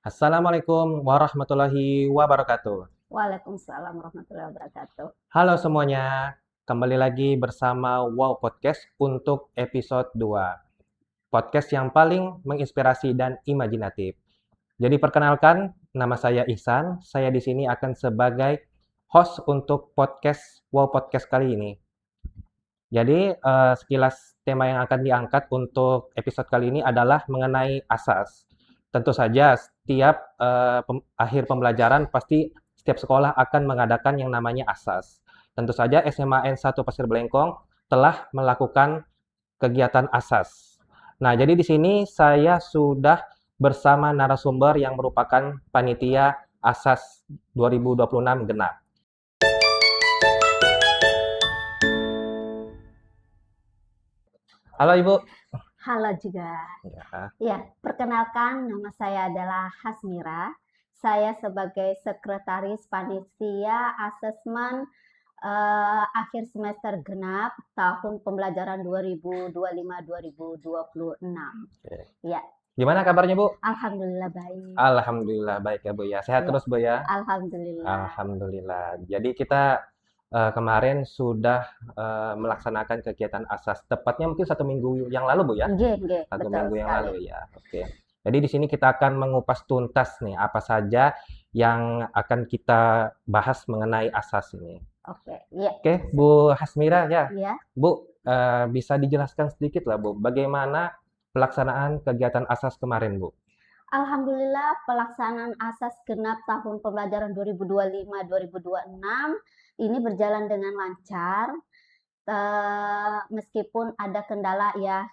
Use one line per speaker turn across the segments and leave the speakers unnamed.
Assalamualaikum warahmatullahi wabarakatuh.
Waalaikumsalam warahmatullahi wabarakatuh.
Halo semuanya, kembali lagi bersama Wow Podcast untuk episode 2. Podcast yang paling menginspirasi dan imajinatif. Jadi perkenalkan, nama saya Ihsan. Saya di sini akan sebagai host untuk podcast Wow Podcast kali ini. Jadi sekilas tema yang akan diangkat untuk episode kali ini adalah mengenai asas. Tentu saja setiap akhir pembelajaran pasti setiap sekolah akan mengadakan yang namanya asas. Tentu saja SMA N1 Pasir Belengkong telah melakukan kegiatan asas. Nah, jadi di sini saya sudah bersama narasumber yang merupakan panitia asas 2026 genap. Halo Ibu.
Halo juga.
Ya.
Ya, perkenalkan nama saya adalah Hasmira. Saya sebagai sekretaris panitia asesmen akhir semester genap tahun pembelajaran 2025-2026.
Oke.
Ya,
Gimana kabarnya Bu?
alhamdulillah baik.
Alhamdulillah baik ya Bu ya. Sehat
Ya,
terus Bu ya?
alhamdulillah.
Alhamdulillah. Jadi kita kemarin sudah melaksanakan kegiatan asas. Tepatnya mungkin 1 minggu yang lalu Bu ya?
Nggih,
1 minggu
betul
yang
sekali.
lalu ya. Oke. Jadi di sini kita akan mengupas tuntas nih apa saja yang akan kita bahas mengenai asas ini.
Oke, ya,
Oke, Bu Hasmira ya.
ya.
Bu, bisa dijelaskan sedikit lah Bu, bagaimana pelaksanaan kegiatan asas kemarin Bu?
Alhamdulillah pelaksanaan asas genap tahun pembelajaran 2025-2026 ini berjalan dengan lancar. Meskipun ada kendala ya,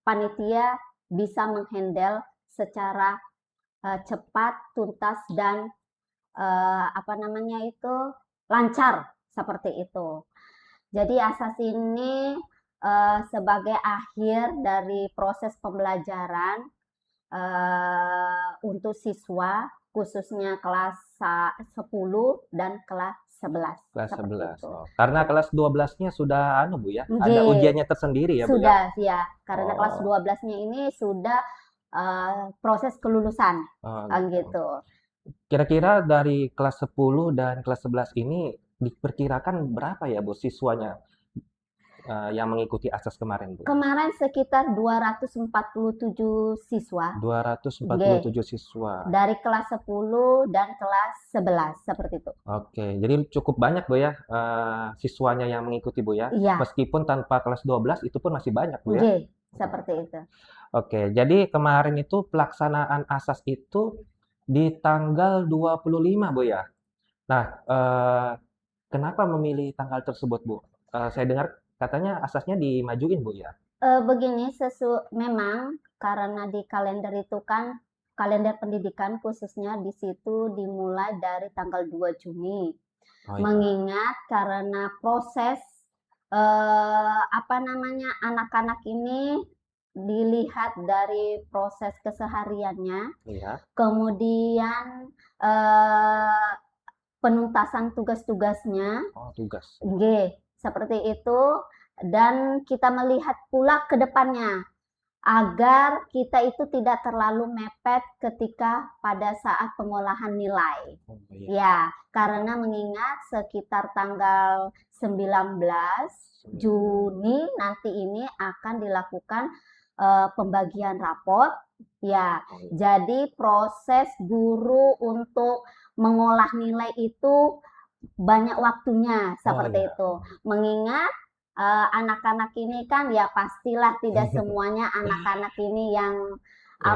panitia bisa menghandle secara cepat, tuntas dan lancar seperti itu. Jadi asas ini sebagai akhir dari proses pembelajaran untuk siswa khususnya kelas 10 dan kelas 11.
Kelas
Seperti
11.
itu.
Oh, karena kelas 12-nya sudah Bu ya, ada
Nggih,
ujiannya tersendiri ya Bu ya?
sudah ya, karena kelas
Oh,
12-nya ini sudah proses kelulusan
oh
gitu.
gitu. Kira-kira dari kelas 10 dan kelas 11 ini diperkirakan berapa ya Bu siswanya yang mengikuti asas kemarin Bu?
Kemarin sekitar 247 siswa
247 siswa.
dari kelas 10 dan kelas 11 seperti itu.
Oke, jadi cukup banyak Bu ya siswanya yang mengikuti Bu ya.
Iya,
Meskipun tanpa kelas 12 itu pun masih banyak Bu ya.
nggih, seperti itu.
Oke, jadi kemarin itu pelaksanaan asas itu di tanggal 25 Bu ya. Nah, kenapa memilih tanggal tersebut Bu? Saya dengar katanya asasnya dimajuin Bu ya.
Begini, memang karena di kalender itu kan kalender pendidikan khususnya di situ dimulai dari tanggal 2 Juni.
Oh iya.
Mengingat karena proses anak-anak ini dilihat dari proses kesehariannya,
Iya.
kemudian eh, penuntasan tugas-tugasnya,
Oh, tugas.
nggih, seperti itu. Dan kita melihat pula ke depannya agar kita itu tidak terlalu mepet ketika pada saat pengolahan nilai.
Oh iya.
Ya, karena mengingat sekitar tanggal 19 Juni nanti ini akan dilakukan pembagian raport. Ya,
Oh iya.
jadi proses guru untuk mengolah nilai itu banyak waktunya seperti
iya.
itu. Mengingat anak-anak ini kan ya pastilah tidak semuanya anak-anak ini yang
Ya,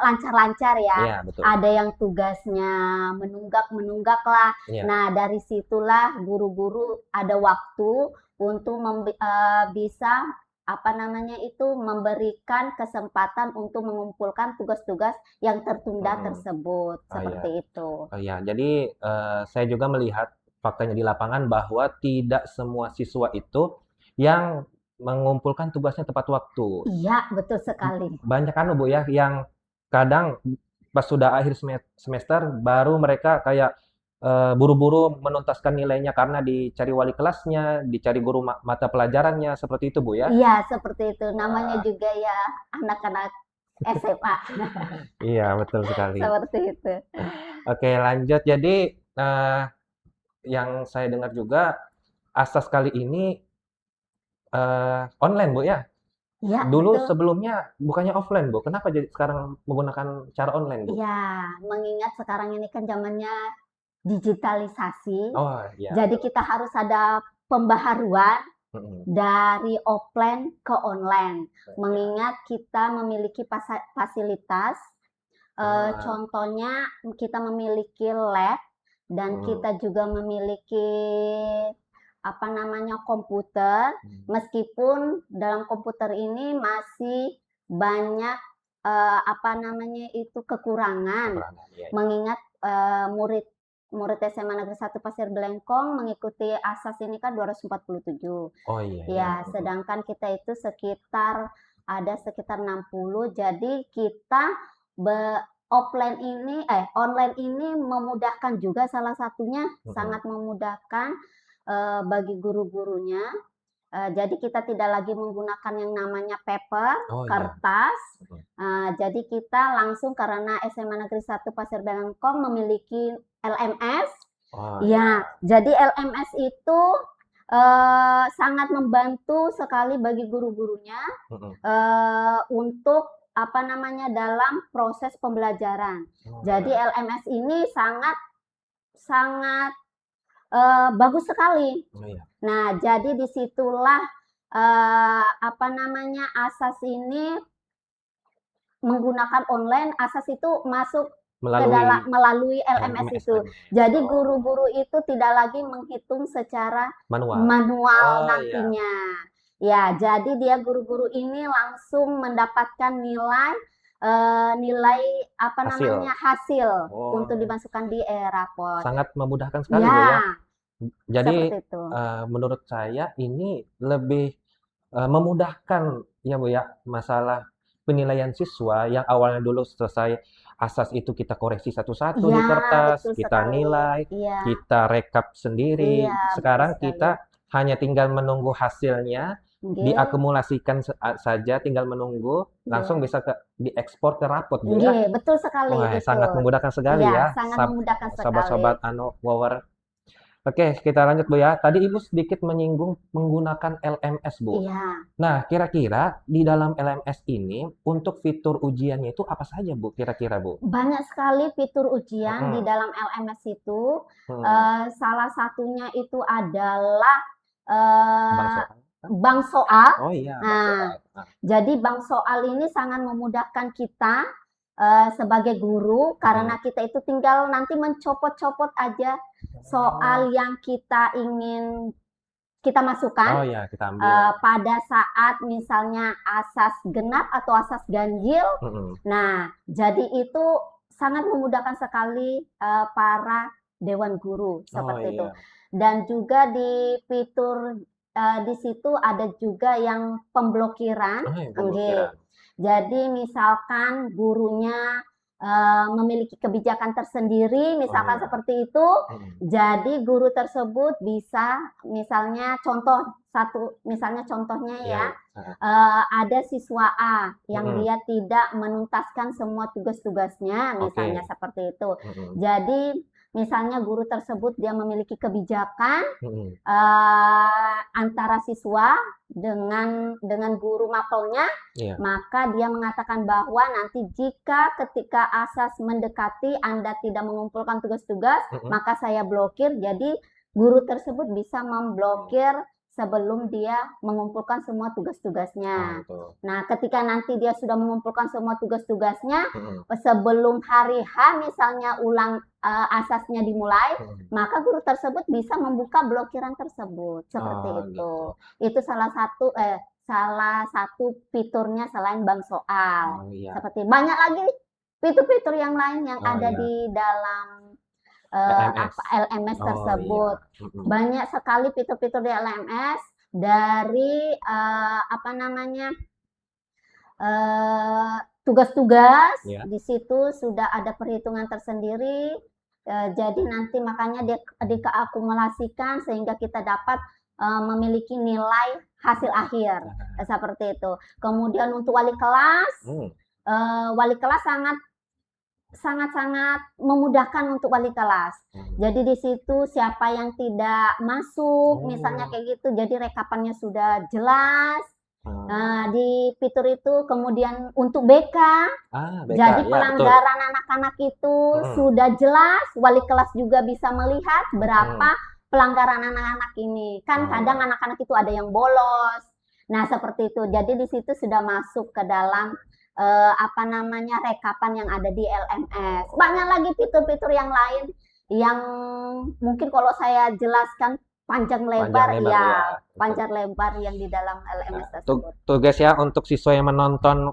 lancar-lancar ya.
iya betul.
Ada yang tugasnya menunggak lah.
Iya.
Nah, dari situlah guru-guru ada waktu untuk bisa memberikan kesempatan untuk mengumpulkan tugas-tugas yang tertunda tersebut.
Oh,
Seperti itu.
Oh iya, jadi saya juga melihat faktanya di lapangan bahwa tidak semua siswa itu yang mengumpulkan tugasnya tepat waktu.
Iya, betul sekali.
Banyak Bu ya, yang kadang pas sudah akhir semester baru mereka kayak buru-buru menuntaskan nilainya karena dicari wali kelasnya, dicari guru mata pelajarannya, seperti itu Bu ya.
Iya, seperti itu. Namanya juga ya anak-anak SMA.
Iya, betul sekali.
Seperti itu.
Oke, lanjut. Jadi, yang saya dengar juga, asas kali ini online, Bu, ya?
Ya,
Dulu
betul.
sebelumnya bukannya offline, Bu. Kenapa jadi sekarang menggunakan cara online, Bu?
Ya, mengingat sekarang ini kan zamannya digitalisasi,
Oh, iya,
jadi
betul.
kita harus ada pembaharuan
Mhm.
dari offline ke online.
Iya.
Mengingat kita memiliki fasilitas,
Ah,
contohnya kita memiliki lab dan
mhm,
kita juga memiliki apa namanya komputer,
mhm.
meskipun dalam komputer ini masih banyak apa namanya itu kekurangan,
Kekurangan, iya, iya.
mengingat murid murid SMA Negeri 1 Pasir Belengkong mengikuti asas ini kan 247.
Oh, iya, iya.
Ya,
Mhm.
sedangkan kita itu ada sekitar 60. Jadi kita online ini memudahkan juga, salah satunya
Mhm.
sangat memudahkan bagi guru-gurunya. Jadi kita tidak lagi menggunakan yang namanya paper,
Oh, iya.
kertas.
Mhm.
Jadi kita langsung, karena SMA Negeri 1 Pasir Belengkong memiliki LMS.
Oh,
Ya,
iya.
jadi LMS itu sangat membantu sekali bagi guru-gurunya
Mhm.
untuk apa namanya dalam proses pembelajaran.
Oh,
Jadi
iya.
LMS ini sangat sangat bagus sekali.
Oh, iya.
Nah, jadi disitulah apa namanya asas ini menggunakan online, asas itu masuk ke dalam
Melalui
melalui LMS
LMS,
itu.
LMS.
Jadi
Oh,
guru-guru itu tidak lagi menghitung secara
manual.
manual
Oh, iya.
nantinya. Ya, jadi dia guru-guru ini langsung mendapatkan nilai apa
Hasil.
namanya hasil untuk
Oh,
dimasukkan di rapor.
sangat memudahkan sekali, Bu, ya.
Ya,
Jadi,
seperti itu.
menurut saya ini lebih, memudahkan ya, Bu, ya, masalah penilaian siswa yang awalnya dulu selesai asas itu kita koreksi satu-satu di
Iya,
kertas,
betul
kita
sekali.
nilai,
Iya,
kita rekap sendiri.
iya, betul
Sekarang
sekali.
kita hanya tinggal menunggu hasilnya,
Nggih,
diakumulasikan saja, tinggal menunggu, langsung
nggih.
bisa diekspor ke rapot, Bu, ya.
Nggih, betul sekali
Wah,
itu.
sangat memudahkan sekali
Iya,
ya,
sangat memudahkan sekali.
sobat-sobat Wower. Oke, kita lanjut, Bu, ya. Tadi Ibu sedikit menyinggung menggunakan LMS, Bu.
Iya,
Nah, kira-kira di dalam LMS ini untuk fitur ujiannya itu apa saja, Bu, kira-kira, Bu?
banyak sekali fitur ujian di
Mhm,
dalam LMS itu.
mhm.
Salah satunya itu adalah
Bank
eee,
soal kah?
bank soal.
Oh, iya, bank
Nah,
soal. Ah,
jadi bank soal ini sangat memudahkan kita sebagai guru, karena
mhm.
kita itu tinggal nanti mencopot-copot aja soal
Oh.
yang kita ingin kita masukkan
Oh, iya, kita ambil.
pada saat misalnya asas genap atau asas ganjil.
Mhm.
Nah, jadi itu sangat memudahkan sekali para dewan guru
Oh,
seperti itu.
iya.
Dan juga di fitur di situ ada juga yang pemblokiran.
Oh, yang
Nggih.
pemblokiran.
Jadi misalkan gurunya memiliki kebijakan tersendiri,
Oh,
misalkan
iya.
seperti itu,
Mhm.
jadi guru tersebut bisa misalnya misalnya contohnya
Iya,
ya,
iya. Heeh.
ada siswa A yang
Mhm.
dia tidak menuntaskan semua tugas-tugasnya, misalnya
Oke.
seperti itu.
Mhm,
Jadi misalnya guru tersebut dia memiliki kebijakan
mhm.
antara siswa dengan guru mapelnya,
Iya.
maka dia mengatakan bahwa nanti jika ketika asas mendekati Anda tidak mengumpulkan tugas-tugas,
Mhm.
maka saya blokir. Jadi guru tersebut bisa
Mhm.
memblokir sebelum dia mengumpulkan semua
Oh,
tugas-tugasnya.
betul.
Nah, ketika nanti dia sudah mengumpulkan semua tugas-tugasnya,
Mhm,
sebelum hari H misalnya asasnya dimulai,
mhm.
maka guru tersebut bisa membuka blokiran tersebut,
Oh,
seperti
gitu.
itu. Itu salah satu fiturnya selain bank soal.
Oh, iya.
Seperti banyak lagi fitur-fitur yang lain yang
Oh,
ada
iya.
di dalam
LMS.
LMS
Oh, iya.
tersebut.
Mhm.
Banyak sekali fitur-fitur di LMS, dari apa namanya tugas-tugas.
Iya.
Di situ sudah ada perhitungan tersendiri. Jadi nanti makanya dia dikeakumulasikan sehingga kita dapat memiliki nilai hasil akhir,
Ah,
seperti itu. Kemudian untuk wali kelas,
hmm.
wali kelas sangat-sangat memudahkan untuk wali kelas. Jadi di situ siapa yang tidak masuk, misalnya kayak gitu, jadi rekapannya sudah jelas. Di fitur itu kemudian untuk BK,
BK,
jadi
ya betul.
pelanggaran anak-anak itu sudah jelas, wali kelas juga bisa melihat berapa pelanggaran anak-anak ini. Kan kadang anak-anak itu ada yang bolos. Nah, seperti itu. Jadi di situ sudah masuk ke dalam rekapan yang ada di LMS. Banyak lagi fitur-fitur yang lain yang mungkin kalau saya jelaskan panjang lebar panjang lebar yang di dalam LMS tersebut.
Tuh guys ya, untuk siswa yang menonton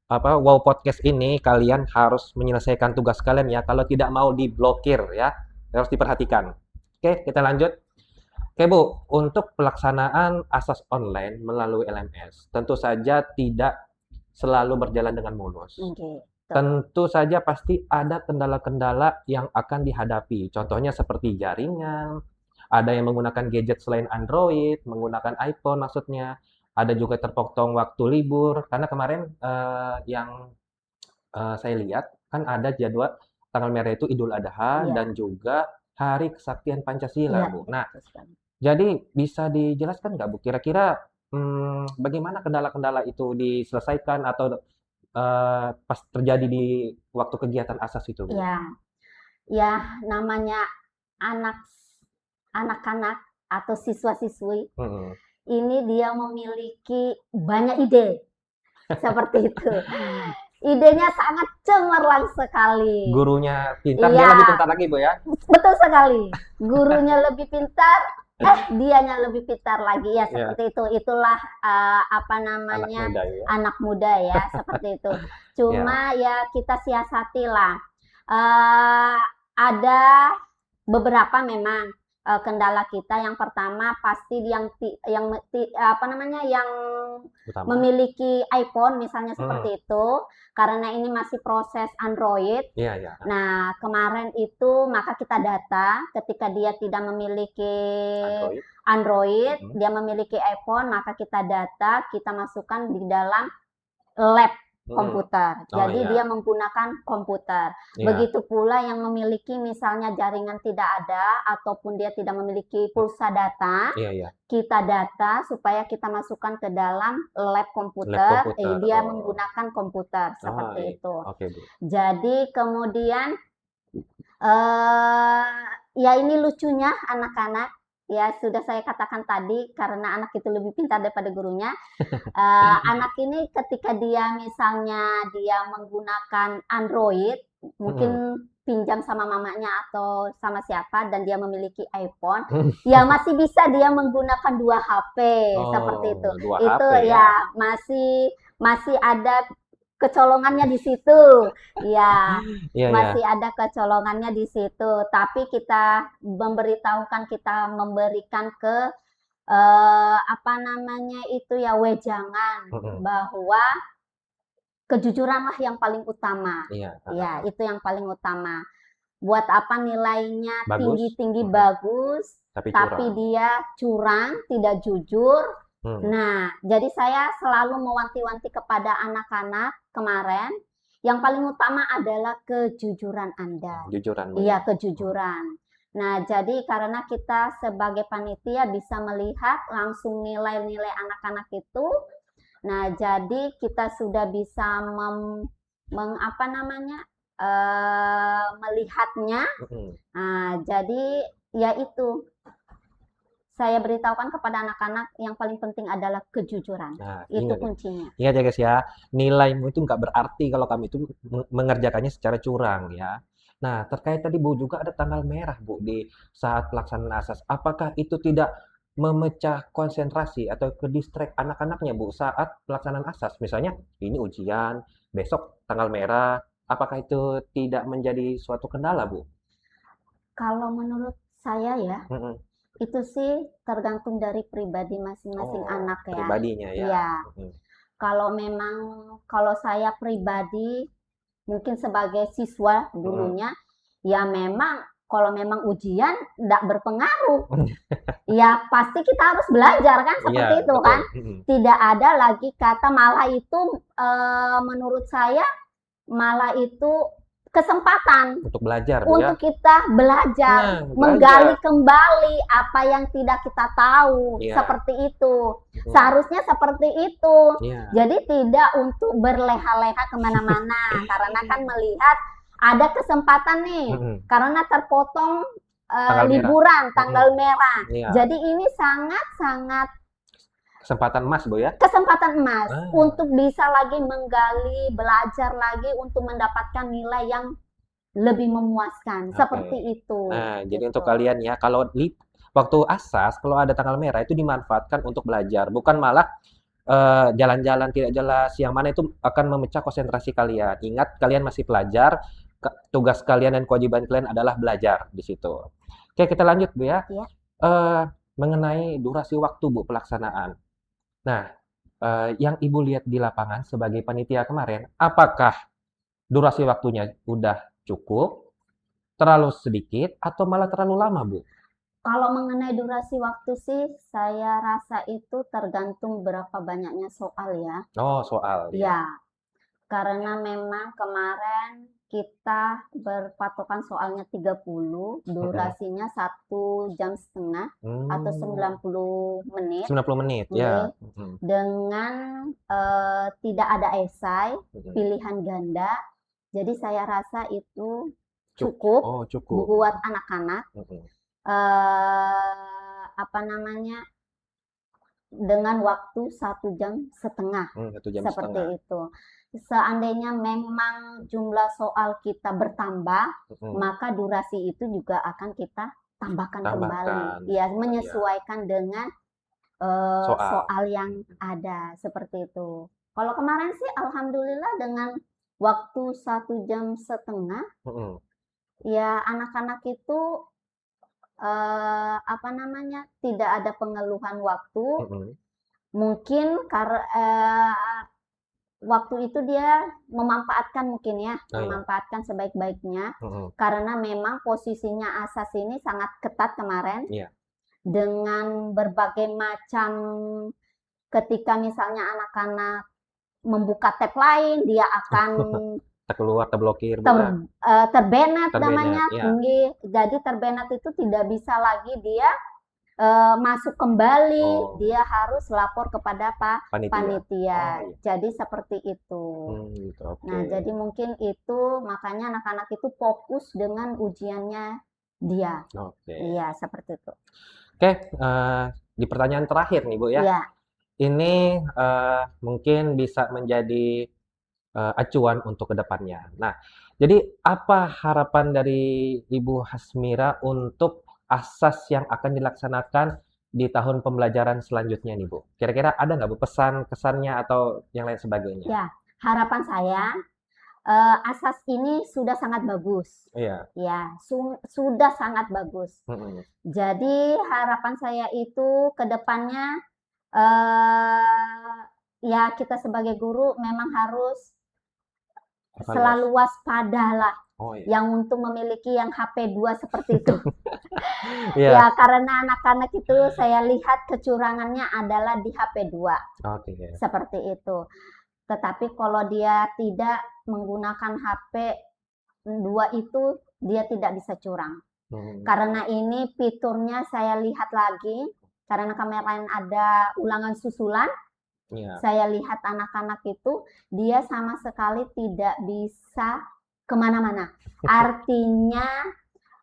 Wow Podcast ini, kalian harus menyelesaikan tugas kalian ya. Kalau tidak mau diblokir ya, harus diperhatikan. Oke, kita lanjut. Oke Bu, untuk pelaksanaan asas online melalui LMS, tentu saja tidak selalu berjalan dengan mulus. Tentu saja pasti ada kendala-kendala yang akan dihadapi. Contohnya seperti jaringan, ada yang menggunakan gadget selain Android, menggunakan iPhone maksudnya. Ada juga terpotong waktu libur. Karena kemarin yang saya lihat, kan ada jadwal tanggal merah itu Idul Adha dan juga Hari Kesaktian Pancasila, Bu. Nah, jadi bisa dijelaskan nggak, Bu? Kira-kira bagaimana kendala-kendala itu diselesaikan atau pas terjadi di waktu kegiatan asas itu, Bu?
Ya namanya anak-anak atau siswa-siswi, ini dia memiliki banyak ide, seperti itu. Idenya sangat cemerlang sekali.
Gurunya pintar, dia lebih pintar lagi, Bu ya?
Betul sekali. Gurunya lebih pintar, dianya lebih pintar lagi ya, seperti itu. Itulah anak muda ya, seperti itu. Cuma ya kita siasatilah. Ada beberapa memang kendala kita. Yang pertama pasti yang memiliki iPhone misalnya seperti itu, karena ini masih proses Android. Nah, kemarin itu maka kita data ketika dia tidak memiliki Android, dia memiliki iPhone, maka kita data, kita masukkan di dalam lab komputer. Jadi dia menggunakan komputer. Begitu pula yang memiliki misalnya jaringan tidak ada ataupun dia tidak memiliki pulsa data, kita data supaya kita masukkan ke dalam lab komputer. Dia menggunakan komputer seperti itu. Jadi kemudian ya ini lucunya anak-anak. Ya, sudah saya katakan tadi, karena anak itu lebih pintar daripada gurunya. Anak ini ketika dia misalnya dia menggunakan Android, mungkin pinjam sama mamanya atau sama siapa, dan dia memiliki iPhone, ya masih bisa dia menggunakan 2 HP, seperti itu. Itu ya masih ada kecolongannya di situ, masih ada kecolongannya di situ. Tapi kita memberikan ke wejangan bahwa kejujuranlah yang paling utama. Itu yang paling utama. Buat apa nilainya tinggi-tinggi bagus, tapi dia curang, tidak jujur. Nah, jadi saya selalu mewanti-wanti kepada anak-anak kemarin, yang paling utama adalah kejujuran Anda. Iya, kejujuran. Nah, jadi karena kita sebagai panitia bisa melihat langsung nilai-nilai anak-anak itu. Nah, jadi kita sudah bisa melihatnya. Nah, jadi ya itu. Saya beritahukan kepada anak-anak yang paling penting adalah kejujuran. Itu kuncinya.
Ingat ya guys ya, nilaimu itu nggak berarti kalau kami itu mengerjakannya secara curang ya. Nah, terkait tadi Bu, juga ada tanggal merah Bu di saat pelaksanaan asas. Apakah itu tidak memecah konsentrasi atau ke distract anak-anaknya Bu saat pelaksanaan asas? Misalnya ini ujian, besok tanggal merah. Apakah itu tidak menjadi suatu kendala Bu?
Kalau menurut saya ya, itu sih tergantung dari pribadi masing-masing anak ya.
Pribadinya ya.
Iya. Kalau saya pribadi mungkin sebagai siswa dulunya, ya memang kalau memang ujian tidak berpengaruh, ya pasti kita harus belajar kan, seperti itu kan. Tidak ada lagi kata malah itu menurut saya malah itu kesempatan
Untuk belajar, Bu, ya?
untuk kita belajar,
Nah,
menggali
belajar.
kembali apa yang tidak kita tahu,
Iya.
seperti itu.
Mhm.
Seharusnya seperti itu.
Iya.
Jadi tidak untuk berleha-leha kemana-mana, karena kan melihat ada kesempatan nih,
Mhm.
karena terpotong
Tanggal merah.
liburan, tanggal merah.
Iya.
Jadi ini sangat-sangat
Kesempatan emas, Bu, ya?
kesempatan emas
Ah.
untuk bisa lagi menggali, belajar lagi untuk mendapatkan nilai yang lebih memuaskan,
Oke.
seperti itu.
Nah, jadi
gitu.
untuk kalian ya, kalau waktu asas, kalau ada tanggal merah itu dimanfaatkan untuk belajar, bukan malah jalan-jalan tidak jelas, yang mana itu akan memecah konsentrasi kalian. Ingat, kalian masih pelajar, tugas kalian dan kewajiban kalian adalah belajar di situ. Oke, kita lanjut, Bu, ya.
Iya.
Mengenai durasi waktu, Bu, pelaksanaan. Nah, yang Ibu lihat di lapangan sebagai panitia kemarin, apakah durasi waktunya udah cukup, terlalu sedikit, atau malah terlalu lama, Bu?
Kalau mengenai durasi waktu sih, saya rasa itu tergantung berapa banyaknya soal ya.
Oh, soal, ya.
Ya, karena memang kemarin kita berpatokan soalnya 30, durasinya 1,5 jam atau 90 menit
90 menit, ya.
dengan tidak ada esai, pilihan ganda. Jadi saya rasa itu cukup
Oh, cukup.
buat anak-anak. Dengan waktu 1,5 jam
1 jam
seperti
setengah.
itu. Seandainya memang jumlah soal kita bertambah, maka durasi itu juga akan kita tambahkan kembali. Ya, menyesuaikan dengan soal yang ada, seperti itu. Kalau kemarin sih alhamdulillah dengan waktu 1,5 jam, ya anak-anak itu tidak ada pengeluhan waktu. Mungkin karena waktu itu dia memanfaatkan mungkin ya, memanfaatkan sebaik-baiknya. Karena memang posisinya asas ini sangat ketat kemarin. Dengan berbagai macam, ketika misalnya anak-anak membuka tab lain, dia akan
keluar, terblokir,
terbenet namanya,
ya.
tinggi. Jadi terbenet itu tidak bisa lagi dia masuk kembali, dia harus lapor kepada panitia. Jadi seperti itu. Nah, jadi mungkin itu makanya anak-anak itu fokus dengan ujiannya dia. Iya, seperti itu.
Oke, di pertanyaan terakhir nih, Bu, ya.
Iya.
Ini mungkin bisa menjadi acuan untuk kedepannya. Nah, jadi apa harapan dari Ibu Hasmira untuk asas yang akan dilaksanakan di tahun pembelajaran selanjutnya nih, Bu? Kira-kira ada nggak, Bu, pesan, kesannya, atau yang lain sebagainya?
Ya, harapan saya asas ini sudah sangat bagus.
Iya.
Ya, sudah sangat bagus. Jadi harapan saya itu ke depannya ya kita sebagai guru memang harus selalu waspadalah. Yang untuk memiliki yang HP 2 seperti itu. Ya, karena anak-anak itu saya lihat kecurangannya adalah di HP 2. Seperti itu. Tetapi kalau dia tidak menggunakan HP 2 itu, dia tidak bisa curang. Karena ini fiturnya saya lihat lagi, karena kemarin ada ulangan susulan, saya lihat anak-anak itu, dia sama sekali tidak bisa kemana-mana. Artinya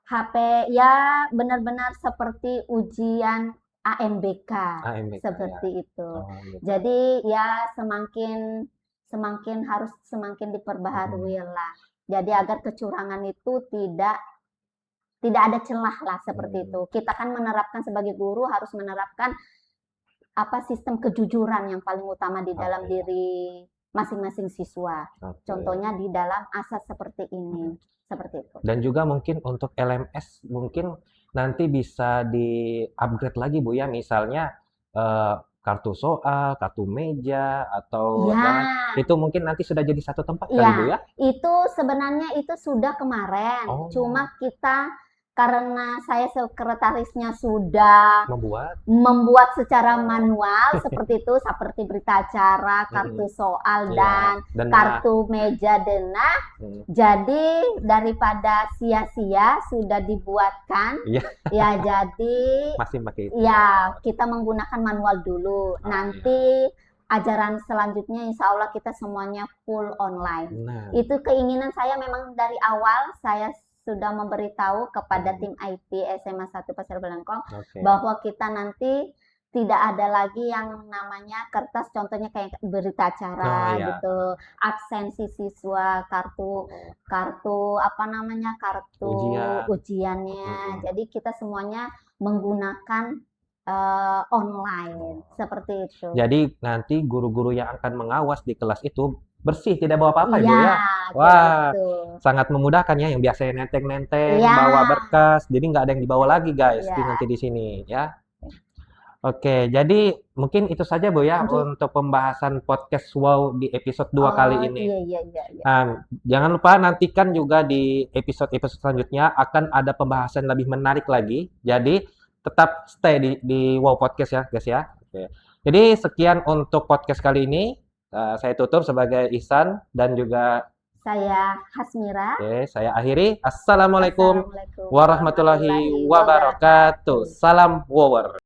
HP ya benar-benar seperti ujian AMBK seperti itu. Jadi ya semakin harus semakin diperbaharui lah. Jadi agar kecurangan itu tidak ada celah lah, seperti itu. Kita kan menerapkan sebagai guru harus menerapkan sistem kejujuran yang paling utama di dalam diri masing-masing siswa. Contohnya di dalam asas seperti ini, seperti itu.
Dan juga mungkin untuk LMS mungkin nanti bisa di-upgrade lagi, Bu, ya. Misalnya kartu soal, kartu meja, atau itu mungkin nanti sudah jadi satu tempat kali, Bu, ya?
Itu sebenarnya itu sudah kemarin. Cuma kita karena saya sekretarisnya sudah membuat secara manual seperti itu, seperti berita acara, kartu soal, dan kartu meja denah. Jadi daripada sia-sia sudah dibuatkan, ya jadi
masih pakai itu.
Ya kita menggunakan manual dulu. Nanti ajaran selanjutnya insya Allah kita semuanya full online. Itu keinginan saya memang dari awal. Saya sudah memberitahu kepada tim IT SMA 1 Pasir Belangkong bahwa kita nanti tidak ada lagi yang namanya kertas, contohnya kayak berita acara gitu, absensi siswa, kartu apa namanya, kartu ujiannya. Jadi kita semuanya menggunakan online seperti itu.
Jadi nanti guru-guru yang akan mengawas di kelas itu bersih, tidak bawa apa-apa Ibu ya. Wah, sangat memudahkan ya, yang biasanya nenteng-nenteng bawa berkas, jadi nggak ada yang dibawa lagi guys nanti di sini ya. Oke, jadi mungkin itu saja Bu ya untuk pembahasan podcast Wow di episode 2 kali ini. Jangan lupa nantikan juga di episode-episode selanjutnya akan ada pembahasan lebih menarik lagi. Jadi tetap stay di Wow Podcast ya guys ya. Oke. Jadi sekian untuk podcast kali ini. Saya tutup sebagai Ihsan dan juga
saya Hasmira.
Oke, saya akhiri. Assalamualaikum warahmatullahi wabarakatuh. Salam Wower.